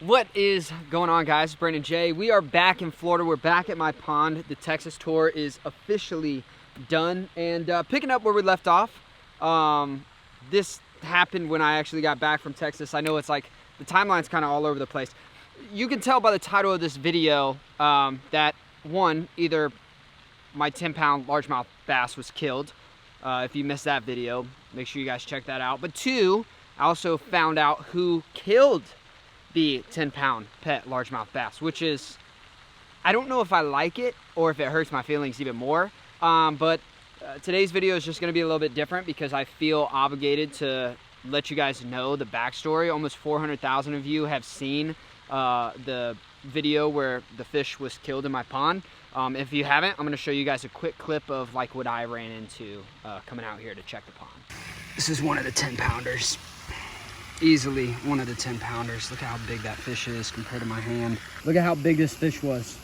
What is going on, guys? Brandon J. We are back in Florida. We're back at my pond. The Texas tour is officially done, and picking up where we left off. This happened when I actually got back from Texas. I know it's like the timeline's kind of all over the place. You can tell by the title of this video that one, either my 10-pound largemouth bass was killed. If you missed that video, make sure you guys check that out. But two, I also found out who killed the 10-pound pet largemouth bass, which is, I don't know if I like it or if it hurts my feelings even more. But today's video is just going to be a little bit different because I feel obligated to let you guys know the backstory. Almost 400,000 of you have seen the video where the fish was killed in my pond. If you haven't, I'm going to show you guys a quick clip of like what I ran into coming out here to check the pond. This is one of the 10-pounders. Easily one of the 10-pounders. Look how big that fish is compared to my hand. Look at how big this fish was.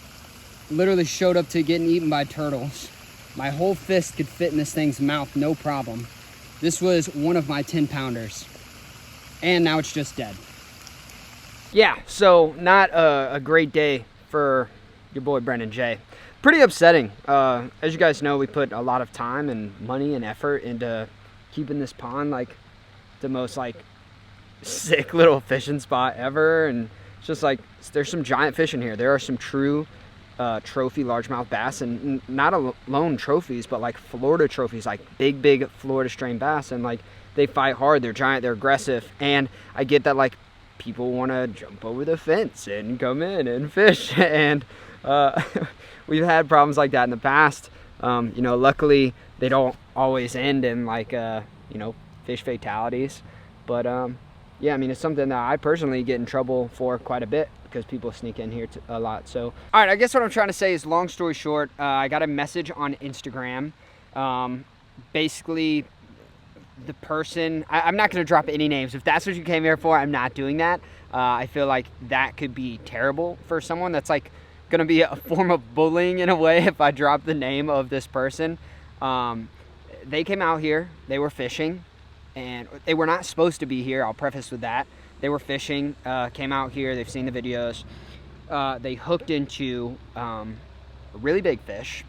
Literally showed up to getting eaten by turtles. My whole fist could fit in this thing's mouth, no problem. This was one of my 10-pounders. And now it's just dead. Yeah, so not a great day for your boy Brandon J. Pretty upsetting. As you guys know, we put a lot of time and money and effort into keeping this pond like the most like sick little fishing spot ever, and it's just like there's some giant fish in here. There are some true trophy largemouth bass, and not alone trophies, but like Florida trophies, like big Florida strain bass, and like they fight hard, they're giant, they're aggressive. And I get that like people want to jump over the fence and come in and fish, and we've had problems like that in the past. You know, luckily they don't always end in like you know, fish fatalities, but yeah, I mean, it's something that I personally get in trouble for quite a bit because people sneak in here a lot. So, all right, I guess what I'm trying to say is, long story short, I got a message on Instagram. Basically, the person, I'm not going to drop any names. If that's what you came here for, I'm not doing that. I feel like that could be terrible for someone. That's like going to be a form of bullying in a way if I drop the name of this person. They came out here, they were fishing. And they were not supposed to be here. I'll preface with that. They were fishing, came out here. They've seen the videos. They hooked into a really big fish,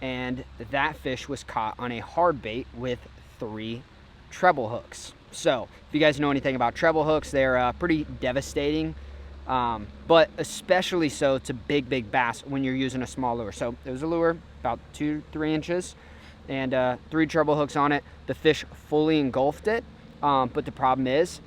and that fish was caught on a hard bait with 3 treble hooks. So if you guys know anything about treble hooks, they're pretty devastating, but especially so to big bass when you're using a small lure. So it was a lure about 2-3 inches. And 3 treble hooks on it. The fish fully engulfed it, but the problem is,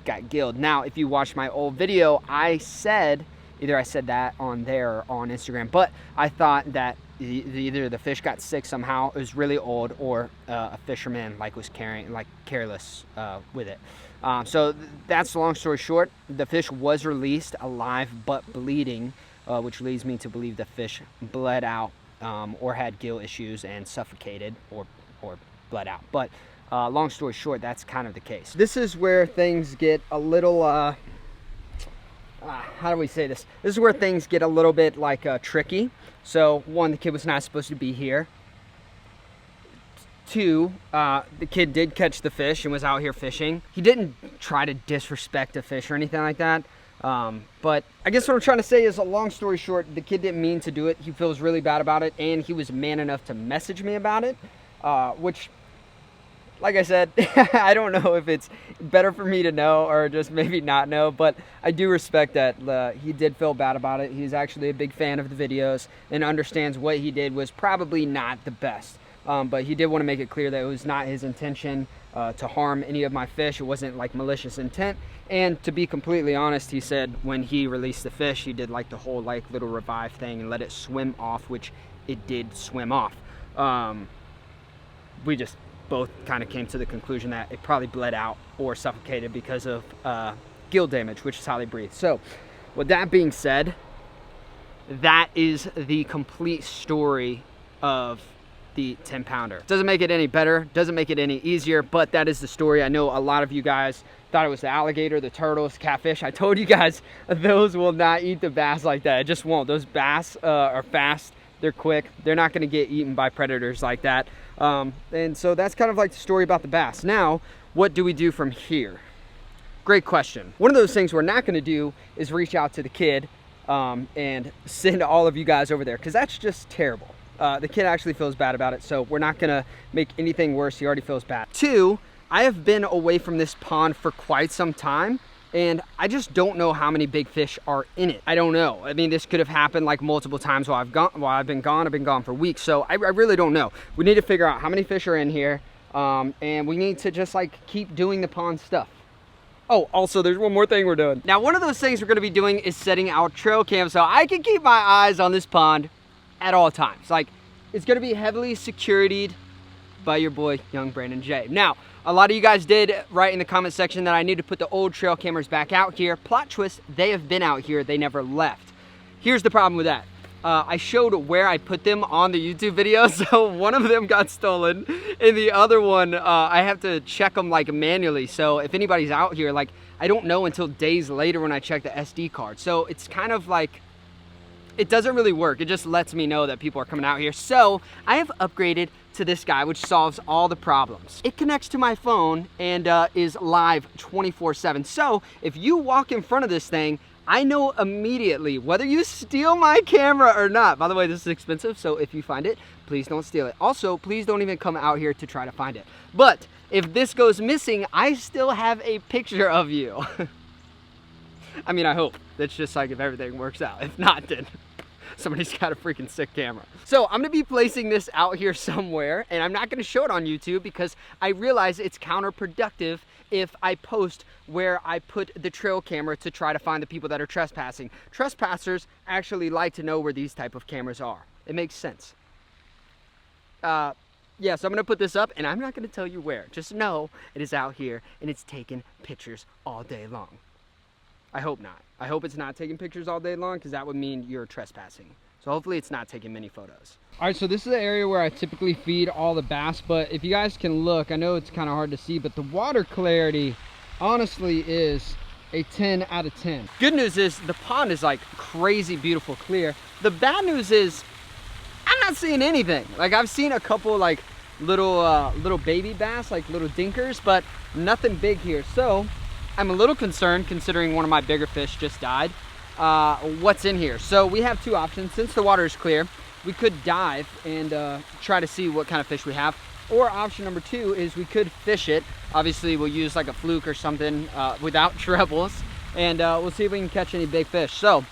got gilled. Now, if you watch my old video, I said, either I said that on there or on Instagram, but I thought that either the fish got sick somehow, it was really old, or a fisherman like was careless with it. So that's the long story short. The fish was released alive but bleeding, which leads me to believe the fish bled out. Or had gill issues and suffocated or bled out. But long story short, that's kind of the case. This is where things get a little, how do we say this? This is where things get a little bit like tricky. So one, the kid was not supposed to be here. 2, the kid did catch the fish and was out here fishing. He didn't try to disrespect a fish or anything like that. But I guess what I'm trying to say is, a long story short, the kid didn't mean to do it. He feels really bad about it, and he was man enough to message me about it, which, like I said, I don't know if it's better for me to know or just maybe not know, but I do respect that he did feel bad about it. He's actually a big fan of the videos and understands what he did was probably not the best. But he did want to make it clear that it was not his intention to harm any of my fish. It wasn't like malicious intent. And to be completely honest, he said when he released the fish, he did like the whole like little revive thing and let it swim off, which it did swim off. We just both kind of came to the conclusion that it probably bled out or suffocated because of gill damage, which is how they breathe. So with that being said, that is the complete story of the 10-pounder. Doesn't make it any better, doesn't make it any easier, but that is the story. I know a lot of you guys thought it was the alligator, the turtles, catfish. I told you guys those will not eat the bass like that. It just won't. Those bass are fast, they're quick, they're not going to get eaten by predators like that. And so that's kind of like the story about the bass. Now, what do we do from here? great question. One of those things we're not gonna do is reach out to the kid and send all of you guys over there, because that's just terrible. The kid actually feels bad about it, so we're not gonna make anything worse. He already feels bad. 2, I have been away from this pond for quite some time, and I just don't know how many big fish are in it. I don't know. I mean, this could have happened like multiple times while I've been gone. I've been gone for weeks, so I really don't know. We need to figure out how many fish are in here, and we need to just like keep doing the pond stuff. Oh, also there's one more thing we're doing. Now, one of those things we're gonna be doing is setting our trail cam so I can keep my eyes on this pond at all times. Like, it's gonna be heavily securityed by your boy, young Brandon J. Now, a lot of you guys did write in the comment section that I need to put the old trail cameras back out here. Plot twist, they have been out here, they never left. Here's the problem with that. I showed where I put them on the YouTube video, so one of them got stolen, and the other one, I have to check them like manually. So if anybody's out here, like, I don't know until days later when I check the SD card. So it's kind of like, it doesn't really work. It just lets me know that people are coming out here. So I have upgraded to this guy, which solves all the problems. It connects to my phone and is live 24/7. So if you walk in front of this thing, I know immediately whether you steal my camera or not. By the way, this is expensive, so if you find it, please don't steal it. Also, please don't even come out here to try to find it. But if this goes missing, I still have a picture of you. I mean, I hope. That's just like if everything works out. If not, then somebody's got a freaking sick camera. So I'm gonna be placing this out here somewhere, and I'm not gonna show it on YouTube because I realize it's counterproductive if I post where I put the trail camera to try to find the people that are trespassing. Trespassers actually like to know where these type of cameras are. It makes sense. Yeah, so I'm gonna put this up, and I'm not gonna tell you where. Just know it is out here, and it's taking pictures all day long. I hope not. I hope it's not taking pictures all day long, because that would mean you're trespassing. So hopefully it's not taking many photos. All right, so this is the area where I typically feed all the bass, but if you guys can look, I know it's kind of hard to see, but the water clarity honestly is a 10 out of 10. Good news is the pond is like crazy beautiful clear. The bad news is I'm not seeing anything. Like, I've seen a couple like little baby bass, like little dinkers, but nothing big here. So I'm a little concerned considering one of my bigger fish just died. What's in here? So we have 2 options. Since the water is clear, we could dive and try to see what kind of fish we have. Or option number 2 is we could fish it. Obviously, we'll use like a fluke or something without trebles, and we'll see if we can catch any big fish. So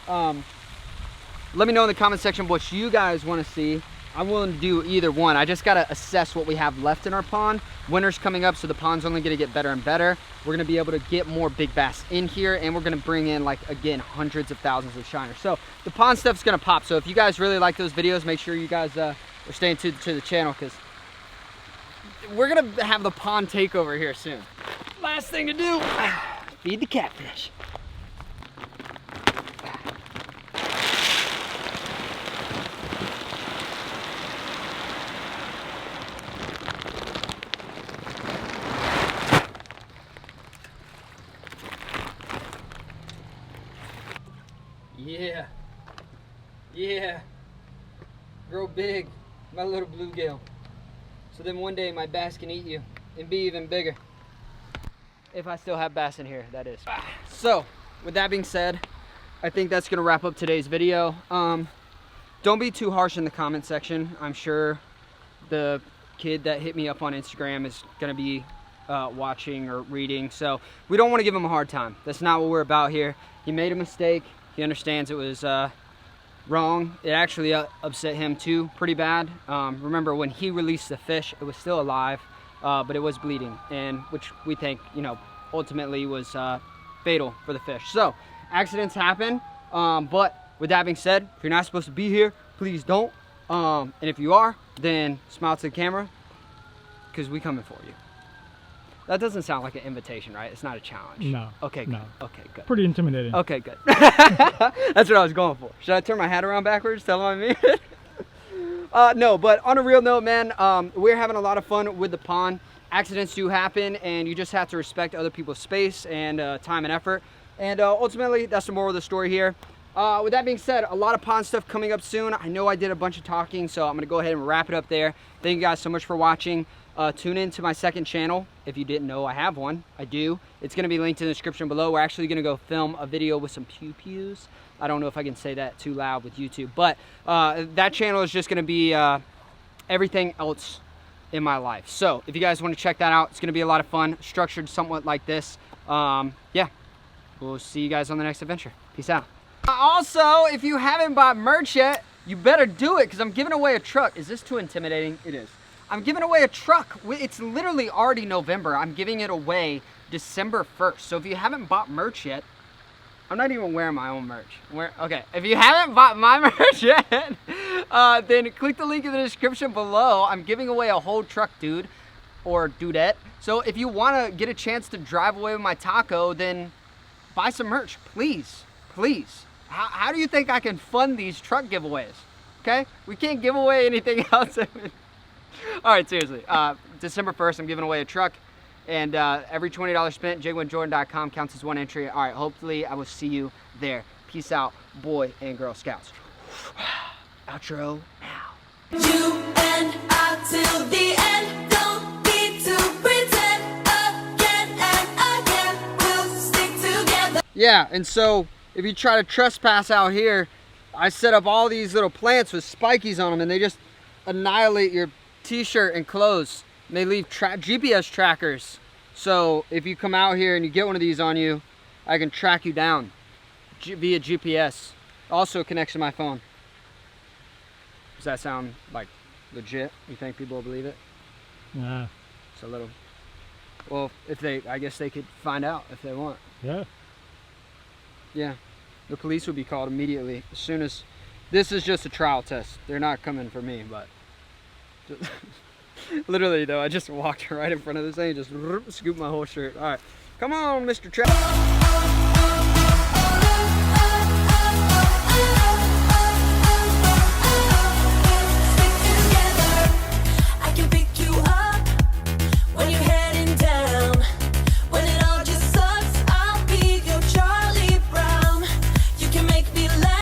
let me know in the comment section what you guys want to see. I'm willing to do either one. I just got to assess what we have left in our pond. Winter's coming up, so the pond's only going to get better and better. We're going to be able to get more big bass in here, and we're going to bring in, like, again, hundreds of thousands of shiners. So the pond stuff's going to pop. So if you guys really like those videos, make sure you guys are staying to the channel, because we're going to have the pond takeover here soon. Last thing to do, feed the catfish. Yeah, yeah, grow big, my little bluegill. So then one day my bass can eat you and be even bigger. If I still have bass in here, that is. So, with that being said, I think that's gonna wrap up today's video. Don't be too harsh in the comment section. I'm sure the kid that hit me up on Instagram is gonna be watching or reading, so we don't wanna give him a hard time. That's not what we're about here. He made a mistake. He understands it was wrong. It actually upset him too pretty bad. Remember, when he released the fish, it was still alive, but it was bleeding, and which we think, you know, ultimately was fatal for the fish. So accidents happen, but with that being said, if you're not supposed to be here, please don't. And if you are, then smile to the camera, because we coming for you. That doesn't sound like an invitation, right? It's not a challenge. No. Okay, good. No. Okay, good. Pretty intimidating. Okay, good. That's what I was going for. Should I turn my hat around backwards? Tell them I mean it? No, but on a real note, man, we're having a lot of fun with the pond. Accidents do happen, and you just have to respect other people's space and time and effort. And ultimately, that's the moral of the story here. With that being said, a lot of pond stuff coming up soon. I know I did a bunch of talking, so I'm going to go ahead and wrap it up there. Thank you guys so much for watching. Tune in to my second channel. If you didn't know, I have one. I do. It's going to be linked in the description below. We're actually going to go film a video with some pew-pews. I don't know if I can say that too loud with YouTube, but that channel is just going to be everything else in my life. So if you guys want to check that out, it's going to be a lot of fun, structured somewhat like this. Yeah, we'll see you guys on the next adventure. Peace out. Also, if you haven't bought merch yet, you better do it, because I'm giving away a truck. Is this too intimidating? It is. I'm giving away a truck. It's literally already November. I'm giving it away December 1st. So if you haven't bought merch yet, I'm not even wearing my own merch. Okay, if you haven't bought my merch yet, then click the link in the description below. I'm giving away a whole truck, dude, or dudette. So if you want to get a chance to drive away with my taco, then buy some merch, please, please. How do you think I can fund these truck giveaways? Okay, we can't give away anything else. All right, seriously, December 1st, I'm giving away a truck. And every $20 spent, jiggwinjordan.com counts as one entry. All right, hopefully I will see you there. Peace out, boy and girl scouts. Outro now. You and I till the end. Don't need to pretend again and again. We'll stick together. Yeah, and so if you try to trespass out here, I set up all these little plants with spikies on them, and they just annihilate your t-shirt and clothes. And they leave GPS trackers. So if you come out here and you get one of these on you, I can track you down via GPS. Also connects to my phone. Does that sound like legit? You think people will believe it? Nah. It's a little. Well, I guess they could find out if they want. Yeah. Yeah. The police would be called immediately as soon as. This is just a trial test. They're not coming for me, but. Literally though, I just walked right in front of this thing and just scooped my whole shirt. All right, come on, Mr. Trap.